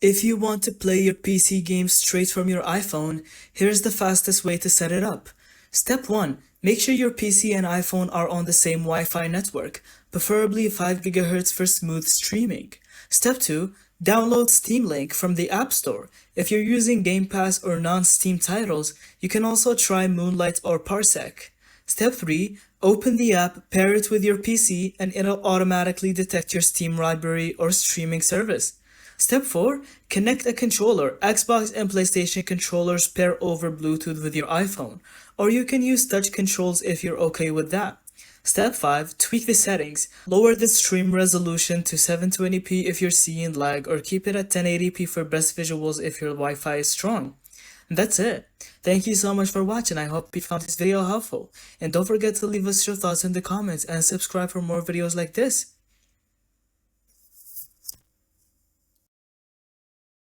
If you want to play your PC games straight from your iPhone, here's the fastest way to set it up. Step 1. Make sure your PC and iPhone are on the same Wi-Fi network, preferably 5 GHz for smooth streaming. Step 2. Download Steam Link from the App Store. If you're using Game Pass or non-Steam titles, you can also try Moonlight or Parsec. Step 3. Open the app, pair it with your PC, and it'll automatically detect your Steam library or streaming service. Step 4. Connect a controller. Xbox and PlayStation controllers pair over Bluetooth with your iPhone, or you can use touch controls if you're okay with that. Step 5. Tweak the settings. Lower the stream resolution to 720p if you're seeing lag, or keep it at 1080p for best visuals if your Wi-Fi is strong. And that's it. Thank you so much for watching. I hope you found this video helpful. And don't forget to leave us your thoughts in the comments and subscribe for more videos like this.